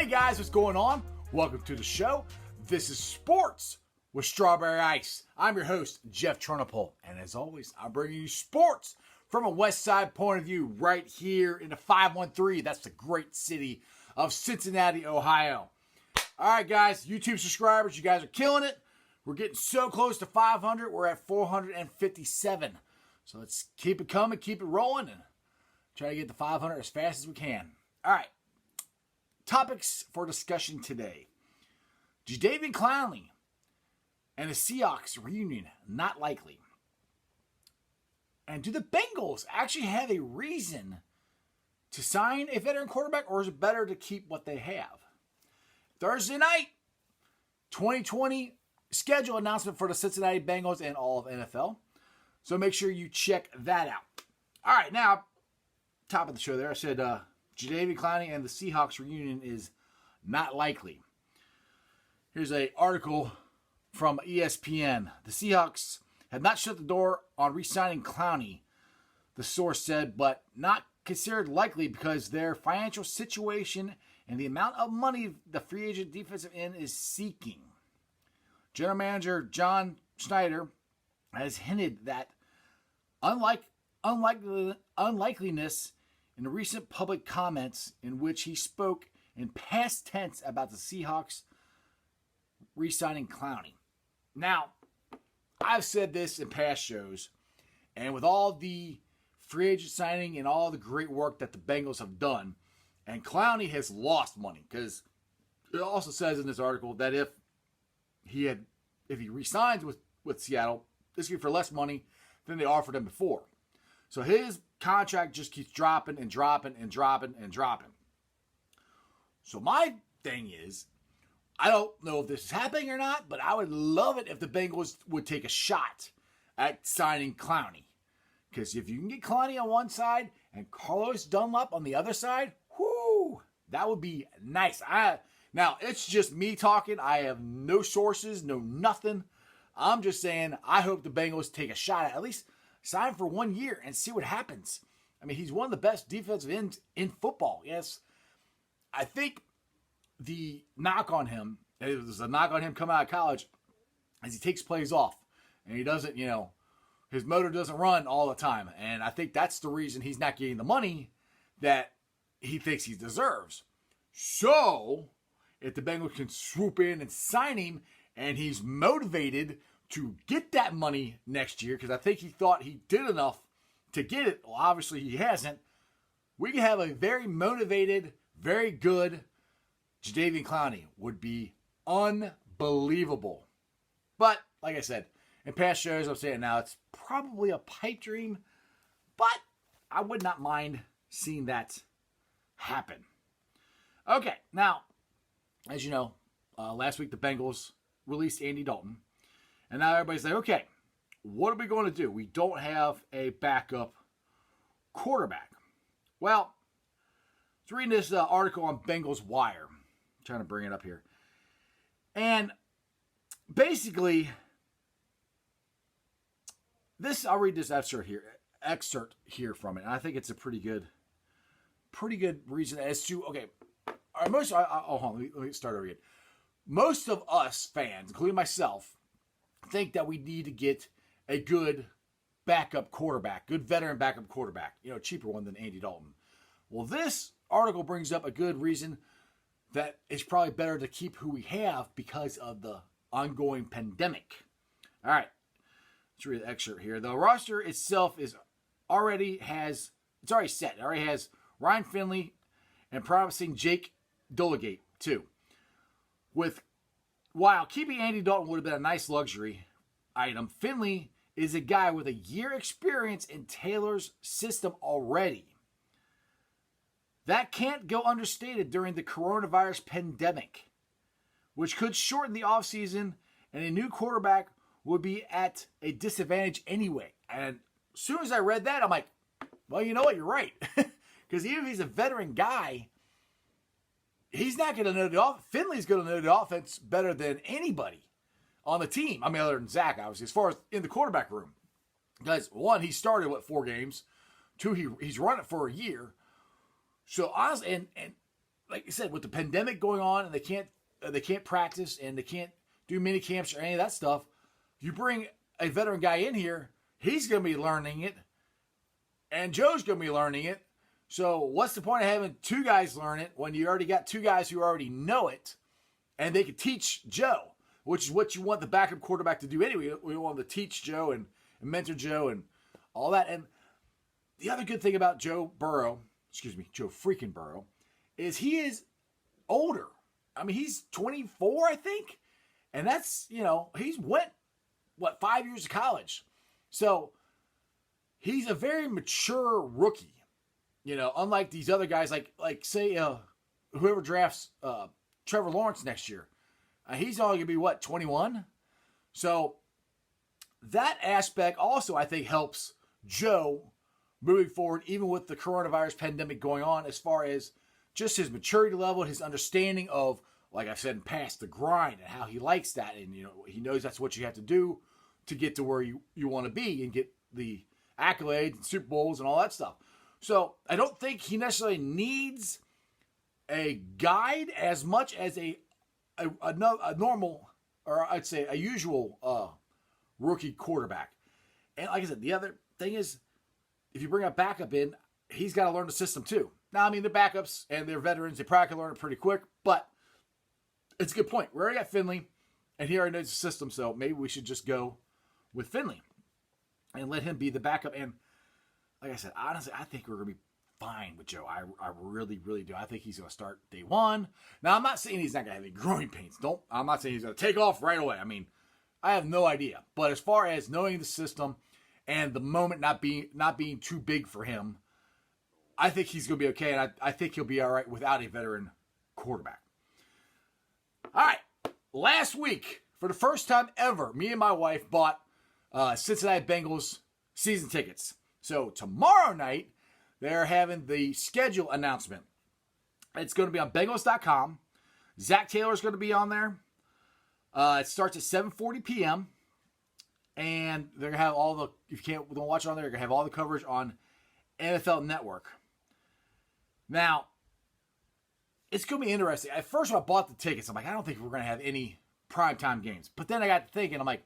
guys, what's going on? Welcome to the show. This is Sports with Strawberry Ice. I'm your host, Jeff Turnipole, and as always, I'm bringing you sports from a West Side point of view right here in the 513. That's the great city of Cincinnati, Ohio. All right, guys, YouTube subscribers, you guys are killing it. We're getting so close to 500. We're at 457. So let's keep it coming, keep it rolling, and try to get to 500 as fast as we can. All right. Topics for discussion today. Jadeveon Clowney and the Seahawks reunion, not likely. And do the Bengals actually have a reason to sign a veteran quarterback, or is it better to keep what they have? Thursday night, 2020 schedule announcement for the Cincinnati Bengals and all of NFL. So make sure you check that out. All right, now, top of the show there, I said Jadeveon Clowney and the Seahawks reunion is not likely. Here's an article from ESPN. The Seahawks have not shut the door on re-signing Clowney, the source said, but not considered likely because their financial situation and the amount of money the free agent defensive end is seeking. General Manager John Schneider has hinted that unlikeliness in the recent public comments in which he spoke in past tense about the Seahawks re-signing Clowney. Now, I've said this in past shows, and with all the free agent signing and all the great work that the Bengals have done, and Clowney has lost money, because it also says in this article that if he re-signs with Seattle, this will be for less money than they offered him before. So his contract just keeps dropping and dropping and dropping and dropping. So my thing is, I don't know if this is happening or not, but I would love it if the Bengals would take a shot at signing Clowney. Because if you can get Clowney on one side and Carlos Dunlap on the other side, whoo, that would be nice. Now, it's just me talking. I have no sources, no nothing. I'm just saying I hope the Bengals take a shot at least sign for 1 year and see what happens. I mean, he's one of the best defensive ends in football. Yes, I think the knock on him, it was a knock on him coming out of college, as he takes plays off. And he doesn't, his motor doesn't run all the time. And I think that's the reason he's not getting the money that he thinks he deserves. So, if the Bengals can swoop in and sign him, and he's motivated to get that money next year, because I think he thought he did enough to get it. Well, obviously he hasn't. We can have a very motivated, very good Jadeveon Clowney. Would be unbelievable. But, like I said, in past shows, I'm saying now it's probably a pipe dream, but I would not mind seeing that happen. Okay, now, as you know, last week the Bengals released Andy Dalton. And now everybody's like, okay, what are we going to do? We don't have a backup quarterback. Well, I was reading this article on Bengals Wire. I'm trying to bring it up here. And basically, I'll read this excerpt here from it. And I think it's a pretty good reason as to, okay, hold on, let me start over again. Most of us fans, including myself, think that we need to get a good backup quarterback, good veteran backup quarterback, cheaper one than Andy Dalton. Well, this article brings up a good reason that it's probably better to keep who we have because of the ongoing pandemic. All right, let's read the excerpt here. The roster itself is already set. It already has Ryan Finley and promising Jake Dolegate too. While keeping Andy Dalton would have been a nice luxury item, Finley is a guy with a year experience in Taylor's system already. That can't go understated during the coronavirus pandemic, which could shorten the offseason, and a new quarterback would be at a disadvantage anyway. And as soon as I read that, I'm like, well, you know what? You're right. Because even if he's a veteran guy, he's not going to know the offense. Finley's going to know the offense better than anybody on the team. I mean, other than Zach, obviously, as far as in the quarterback room. Because, one, he started, 4 games. 2, he's run it for a year. So, honestly, and like I said, with the pandemic going on and they can't practice and they can't do mini camps or any of that stuff, you bring a veteran guy in here, he's going to be learning it, and Joe's going to be learning it. So what's the point of having two guys learn it when you already got two guys who already know it, and they can teach Joe, which is what you want the backup quarterback to do anyway. We want them to teach Joe and mentor Joe and all that. And the other good thing about Joe freaking Burrow, is he is older. I mean, he's 24, I think. And that's, he's went, 5 years of college. So he's a very mature rookie. Unlike these other guys, like say, whoever drafts Trevor Lawrence next year, he's only going to be 21? So that aspect also, I think, helps Joe moving forward, even with the coronavirus pandemic going on, as far as just his maturity level, his understanding of, like I've said in past, the grind and how he likes that. And, he knows that's what you have to do to get to where you want to be and get the accolades and Super Bowls and all that stuff. So I don't think he necessarily needs a guide as much as a normal, or I'd say a usual rookie quarterback. And like I said, the other thing is, if you bring a backup in, he's got to learn the system too. Now, I mean, they're backups and they're veterans. They probably can learn it pretty quick, but it's a good point. We already got Finley, and he already knows the system, so maybe we should just go with Finley and let him be the backup. And like I said, honestly, I think we're going to be fine with Joe. I really, really do. I think he's going to start day one. Now, I'm not saying he's not going to have any growing pains. I'm not saying he's going to take off right away. I mean, I have no idea. But as far as knowing the system and the moment not being too big for him, I think he's going to be okay, and I think he'll be all right without a veteran quarterback. All right. Last week, for the first time ever, me and my wife bought Cincinnati Bengals season tickets. So tomorrow night, they're having the schedule announcement. It's going to be on Bengals.com. Zach Taylor's going to be on there. It starts at 7:40 p.m. And they're going to have all the, if you don't watch it on there, they're going to have all the coverage on NFL Network. Now, it's going to be interesting. At first, when I bought the tickets, I'm like, I don't think we're going to have any primetime games. But then I got thinking, I'm like,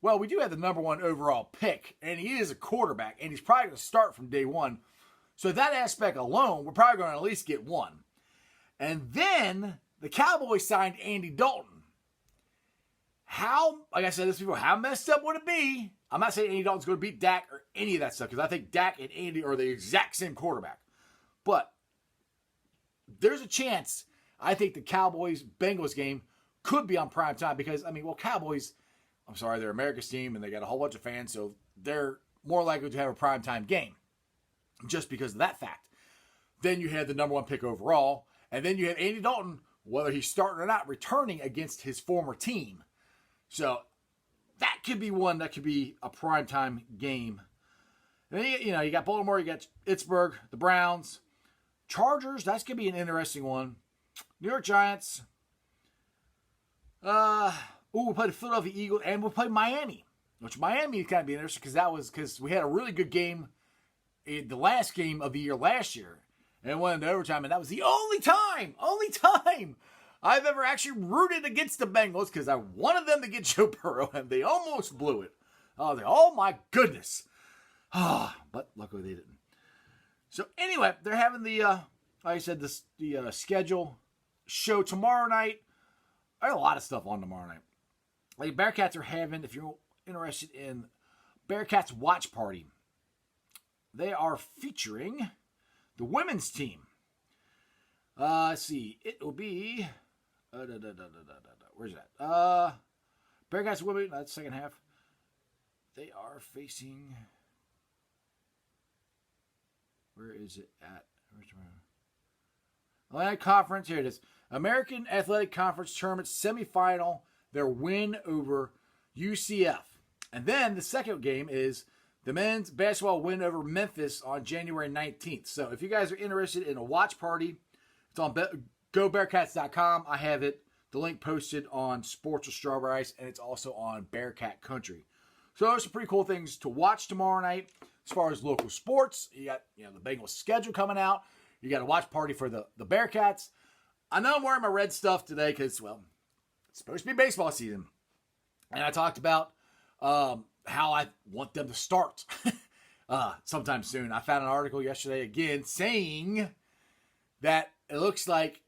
well, we do have the number one overall pick, and he is a quarterback, and he's probably going to start from day one. So that aspect alone, we're probably going to at least get one. And then the Cowboys signed Andy Dalton. How, like I said this before, how messed up would it be? I'm not saying Andy Dalton's going to beat Dak or any of that stuff, because I think Dak and Andy are the exact same quarterback. But there's a chance I think the Cowboys-Bengals game could be on prime time because, Cowboys, they're America's team and they got a whole bunch of fans, so they're more likely to have a primetime game just because of that fact. Then you have the number one pick overall, and then you have Andy Dalton, whether he's starting or not, returning against his former team. So that could be one that could be a primetime game. And then, you got Baltimore, you got Pittsburgh, the Browns, Chargers, that's going to be an interesting one. New York Giants. We'll play the Philadelphia Eagles, and we'll play Miami. Which Miami kind of be interesting because we had a really good game in the last game of the year last year. And it went into overtime, and that was the only time I've ever actually rooted against the Bengals because I wanted them to get Joe Burrow, and they almost blew it. I was like, oh my goodness. But luckily they didn't. So anyway, they're having the, like I said, the schedule show tomorrow night. I got a lot of stuff on tomorrow night. Like Bearcats are having, if you're interested in Bearcats Watch Party, they are featuring the women's team. Let's see, it will be, where's that? Bearcats women, that's second half. They are facing, where is it at? Atlantic Conference, here it is. American Athletic Conference Tournament semifinal, their win over UCF. And then the second game is the men's basketball win over Memphis on January 19th. So if you guys are interested in a watch party, it's on GoBearcats.com. I have it, the link posted on Sports with Strawberry Ice, and it's also on Bearcat Country. So there's some pretty cool things to watch tomorrow night as far as local sports. You got the Bengals schedule coming out. You got a watch party for the Bearcats. I know I'm wearing my red stuff today because, well, it's supposed to be baseball season. And I talked about how I want them to start sometime soon. I found an article yesterday again saying that it looks like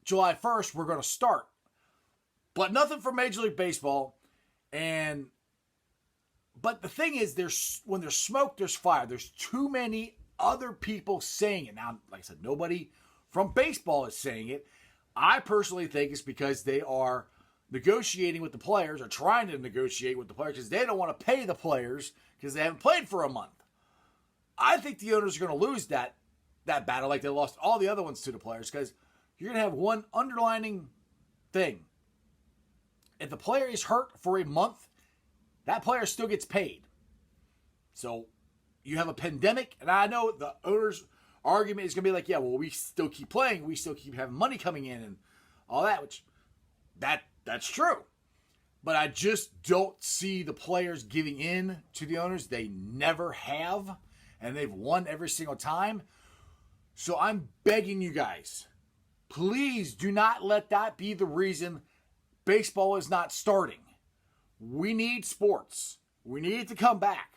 July 1st we're going to start. But nothing from Major League Baseball. But the thing is, when there's smoke, there's fire. There's too many other people saying it. Now, like I said, nobody from baseball is saying it. I personally think it's because they are negotiating with the players, or trying to negotiate with the players, because they don't want to pay the players because they haven't played for a month. I think the owners are going to lose that battle like they lost all the other ones to the players, because you're going to have one underlining thing. If the player is hurt for a month, that player still gets paid. So you have a pandemic, and I know the owner's argument is going to be like, yeah, well, we still keep playing. We still keep having money coming in and all that, which that's true. But I just don't see the players giving in to the owners. They never have, and they've won every single time. So I'm begging you guys, please do not let that be the reason baseball is not starting. We need sports. We need it to come back.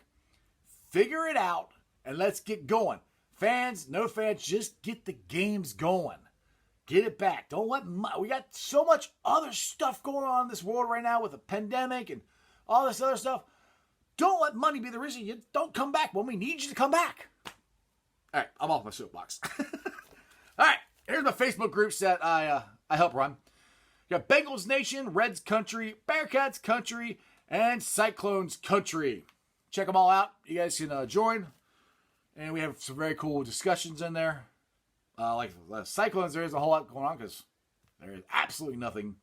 Figure it out, and let's get going. Fans, no fans, just get the games going. Get it back. Don't let we got so much other stuff going on in this world right now with a pandemic and all this other stuff. Don't let money be the reason you don't come back when we need you to come back. All right, I'm off my soapbox. All right, here's my Facebook groups that I help run. You got Bengals Nation, Reds Country, Bearcats Country, and Cyclones Country. Check them all out. You guys can join. And we have some very cool discussions in there. Like the Cyclones, there is a whole lot going on because there is absolutely nothing.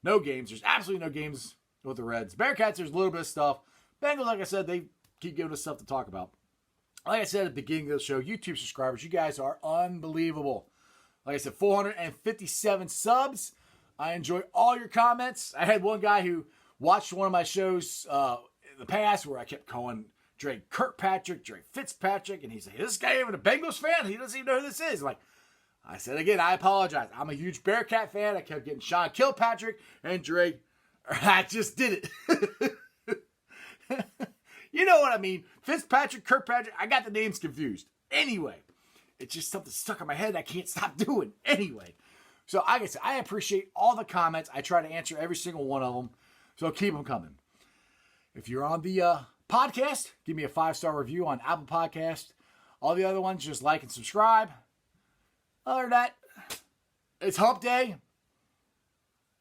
No games. There's absolutely no games with the Reds. Bearcats, there's a little bit of stuff. Bengals, like I said, they keep giving us stuff to talk about. Like I said at the beginning of the show, YouTube subscribers, you guys are unbelievable. Like I said, 457 subs. I enjoy all your comments. I had one guy who watched one of my shows in the past where I kept calling Drake Kirkpatrick, Drake Fitzpatrick, and he's like, this guy even a Bengals fan? He doesn't even know who this is. Like, I said again, I apologize. I'm a huge Bearcat fan. I kept getting Sean Kilpatrick and Drake. I just did it. You know what I mean. Fitzpatrick, Kirkpatrick, I got the names confused. Anyway, it's just something stuck in my head I can't stop doing. Anyway. So, like I said, I appreciate all the comments. I try to answer every single one of them. So, keep them coming. If you're on the podcast, give me a 5-star review on Apple Podcast. All the other ones, just like and subscribe. Other than that, it's hump day.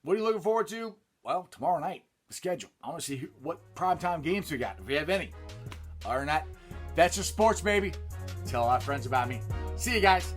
What are you looking forward to? Well, tomorrow night, the schedule. I want to see what primetime games we got, if we have any. Other than that, that's just sports, baby. Tell a lot of friends about me. See you guys.